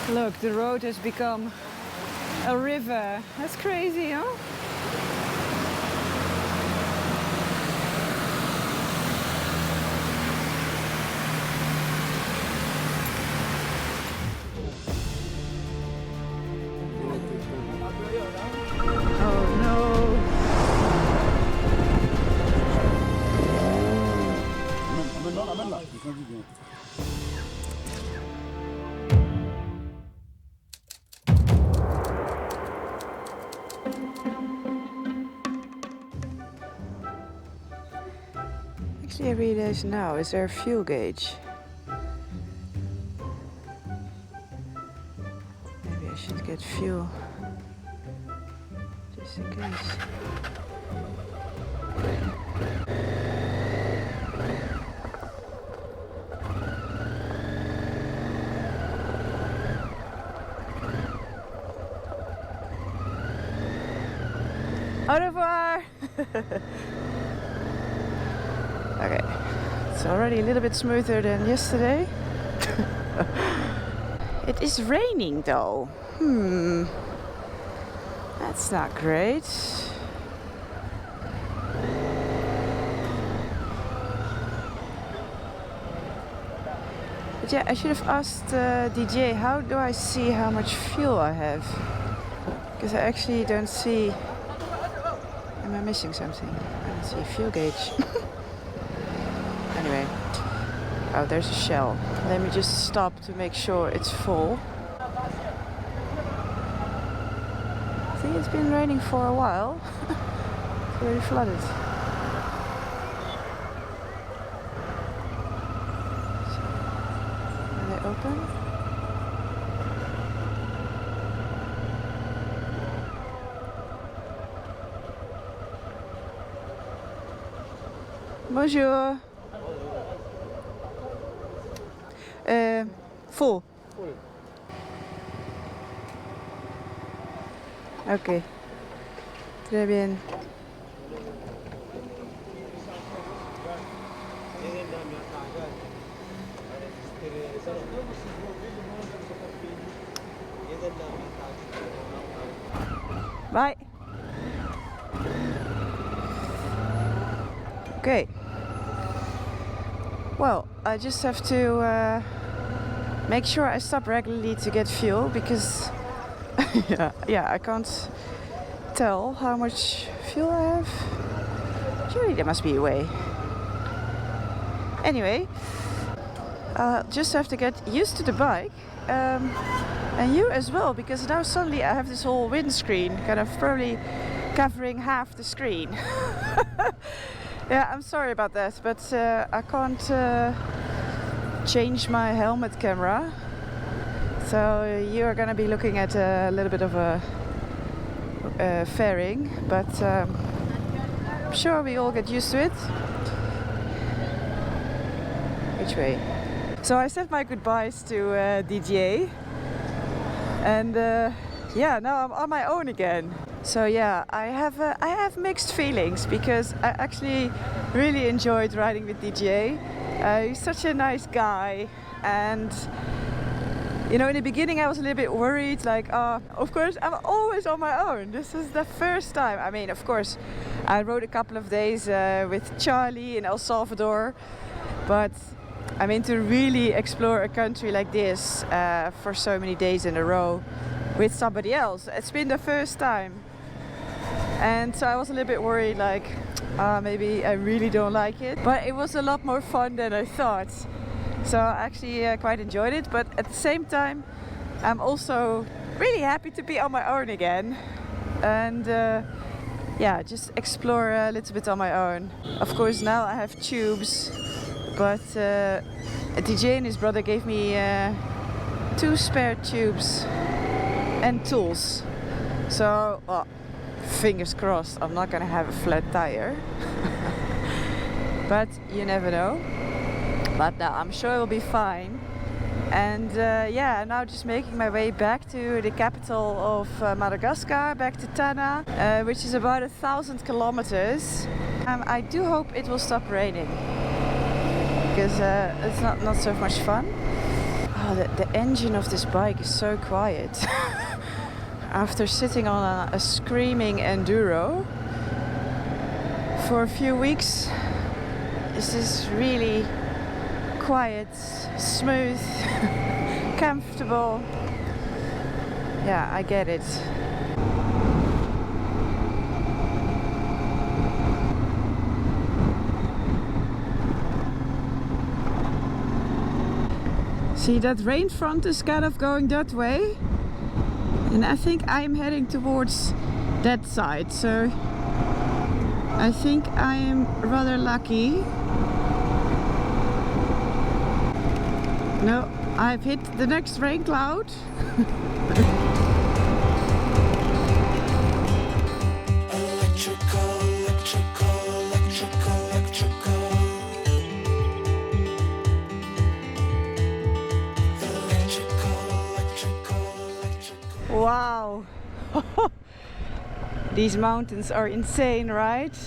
Look, the road has become a river. That's crazy, huh? Oh no. Actually, I realize now, is there a fuel gauge? Maybe I should get fuel, just in case. Au revoir! Okay, it's already a little bit smoother than yesterday. It is raining though. That's not great. But yeah, I should have asked DJ, how do I see how much fuel I have? Because I actually don't see. Am I missing something? I don't see a fuel gauge. Anyway. Oh, there's a shell. Let me just stop to make sure it's full. I think it's been raining for a while. It's already flooded. Are they open? Bonjour. Full. Ok. Très bien. Bye. Okay. Well, I just have to make sure I stop regularly to get fuel because yeah, I can't tell how much fuel I have. Surely there must be a way. Anyway, I'll just have to get used to the bike and you as well, because now suddenly I have this whole windscreen kind of probably covering half the screen. Yeah, I'm sorry about that, but I can't change my helmet camera, so you are gonna be looking at a little bit of a fairing, but I'm sure we all get used to it. Which way? So I said my goodbyes to Didier, and yeah, now I'm on my own again. So yeah, I have mixed feelings because I actually really enjoyed riding with DJ. He's such a nice guy, and you know, in the beginning I was a little bit worried, like, of course I'm always on my own. This is the first time. I mean, of course, I rode a couple of days with Charlie in El Salvador, but I mean, to really explore a country like this for so many days in a row with somebody else, it's been the first time. And so I was a little bit worried, like, maybe I really don't like it. But it was a lot more fun than I thought. So I actually quite enjoyed it. But at the same time, I'm also really happy to be on my own again. And yeah, just explore a little bit on my own. Of course, now I have tubes. But DJ and his brother gave me 2 spare tubes and tools. So, well, fingers crossed I'm not gonna have a flat tire. But you never know. But no, I'm sure it will be fine. And yeah, now just making my way back to the capital of Madagascar, back to Tana, which is about 1,000 kilometers. I do hope it will stop raining, because it's not so much fun. Oh, the engine of this bike is so quiet. After sitting on a screaming enduro for a few weeks, this is really quiet, smooth, comfortable. Yeah, I get it. See, that rain front is kind of going that way, and I think I'm heading towards that side, so I think I am rather lucky. No, I've hit the next rain cloud. Wow! These mountains are insane, right?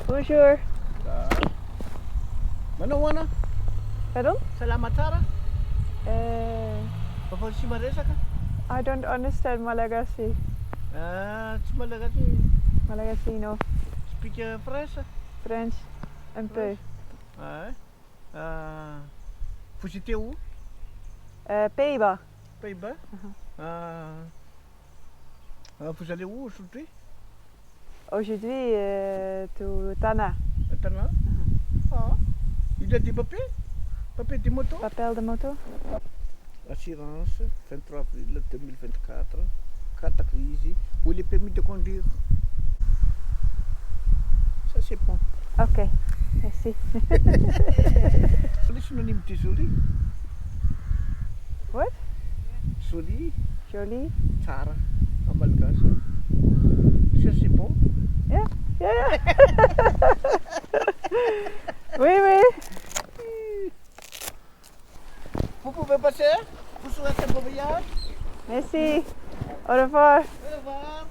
Bonjour. Manao hoana? Pardon? Salama tsara? Fa tsy maresaka? I don't understand Malagasy. Tsy malagasy. Malagasy, no. Speak French? French, un peu. Vous étiez où? Pays-Bas. Pays-Bas? Vous allez où aujourd'hui? Aujourd'hui, to Tana. Tana? Il y a des papiers? Papiers de moto? Papel de moto? Assurance, 23 avril 2024. Carte grise. Ou les permis de conduire? Ça c'est bon. Ok, merci. Quel est synonyme de joli? What? Joli? Jolie? Tsara. En malgache. Ça c'est bon? Yeah, yeah, yeah. Oui, oui. Vous pouvez passer? Vous souhaitez un bon voyage? Merci. Au revoir. Au revoir.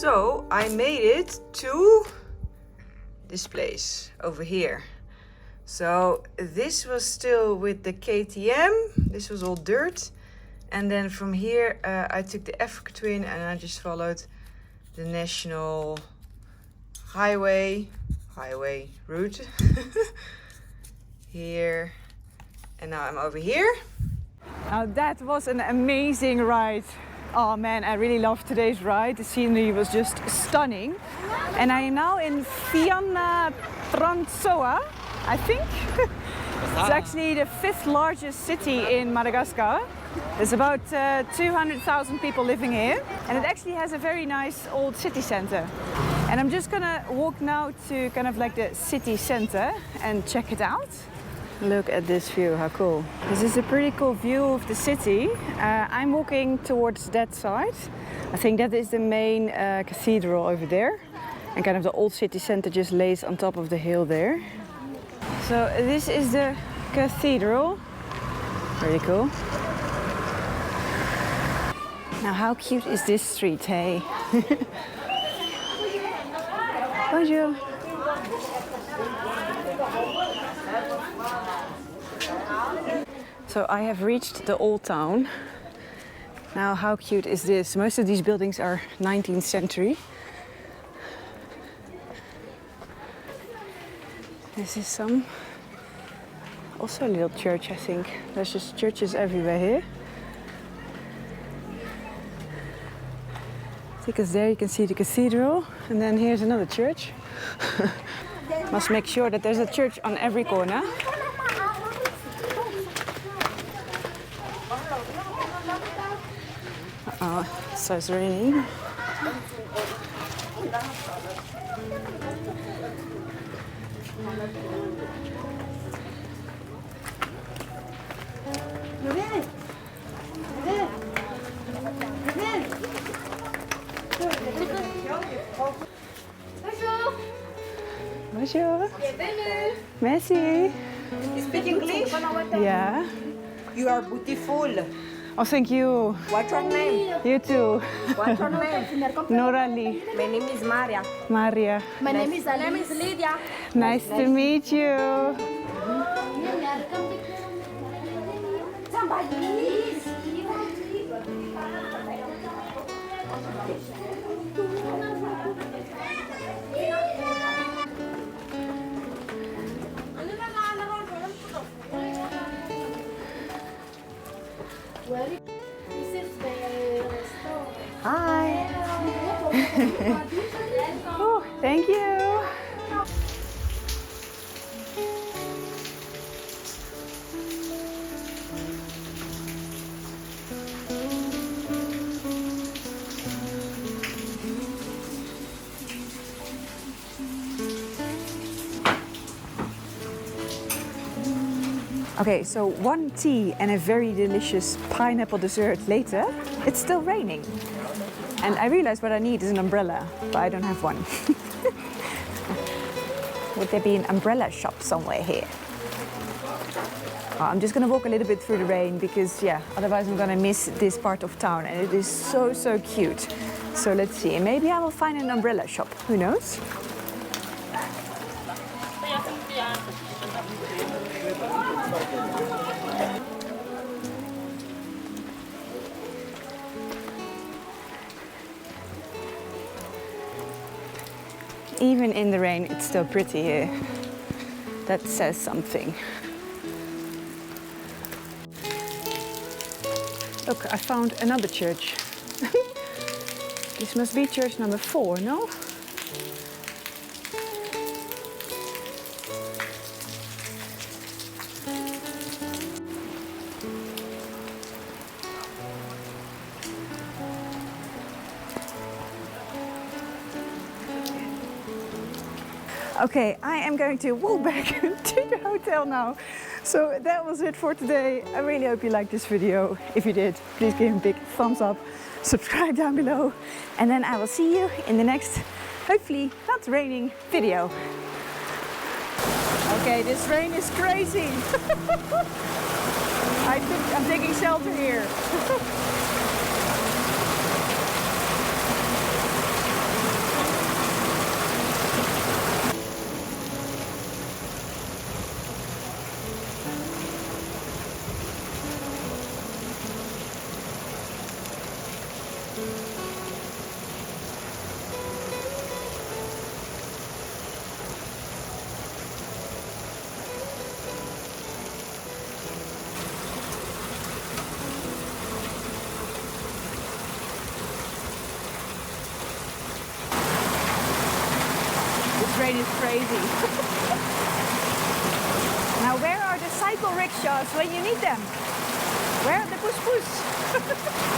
So I made it to this place over here. So this was still with the KTM. This was all dirt. And then from here I took the Africa Twin and I just followed the national highway route here. And now I'm over here. Now that was an amazing ride. Oh man, I really loved today's ride. The scenery was just stunning. And I am now in Fianarantsoa, I think. It's actually the 5th largest city in Madagascar. There's about 200,000 people living here. And it actually has a very nice old city center. And I'm just gonna walk now to kind of like the city center and check it out. Look at this view, how cool. This is a pretty cool view of the city. I'm walking towards that side. I think that is the main cathedral over there. And kind of the old city center just lays on top of the hill there. So this is the cathedral. Very cool. Now how cute is this street, hey? Bonjour. So I have reached the old town. Now how cute is this? Most of these buildings are 19th century. This is also a little church, I think. There's just churches everywhere here. Because there you can see the cathedral, and then here's another church. Must make sure that there's a church on every corner. Uh-oh, it starts raining. Bonjour. Merci. You speak English? Yeah. You are beautiful. Oh, thank you. What's your name? You too. What's your name? Norali. My name is Maria. Maria. My name is Lydia. Nice to meet you. Hi. Oh, thank you. Okay, so one tea and a very delicious pineapple dessert later, it's still raining. And I realized what I need is an umbrella, but I don't have one. Would there be an umbrella shop somewhere here? I'm just gonna walk a little bit through the rain because, yeah, otherwise I'm gonna miss this part of town and it is so, so cute. So let's see, maybe I will find an umbrella shop, who knows? Even in the rain, it's still pretty here. That says something. Look, I found another church. This must be church number 4, no? Okay, I am going to walk back to the hotel now. So that was it for today. I really hope you liked this video. If you did, please give me a big thumbs up, subscribe down below, and then I will see you in the next, hopefully not raining, video. Okay, this rain is crazy. I think I'm taking shelter here. train is crazy. Now where are the cycle rickshaws when you need them? Where are the push-push?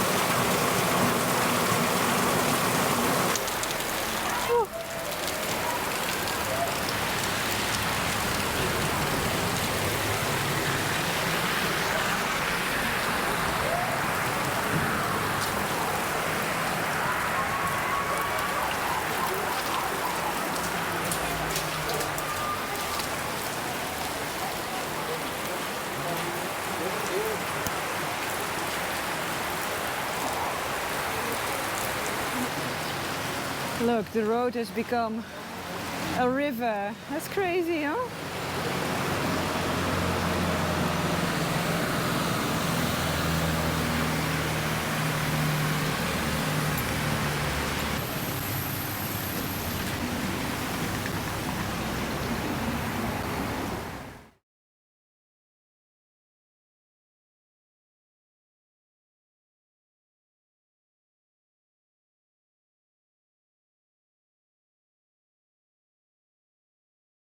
Look, the road has become a river. That's crazy, huh?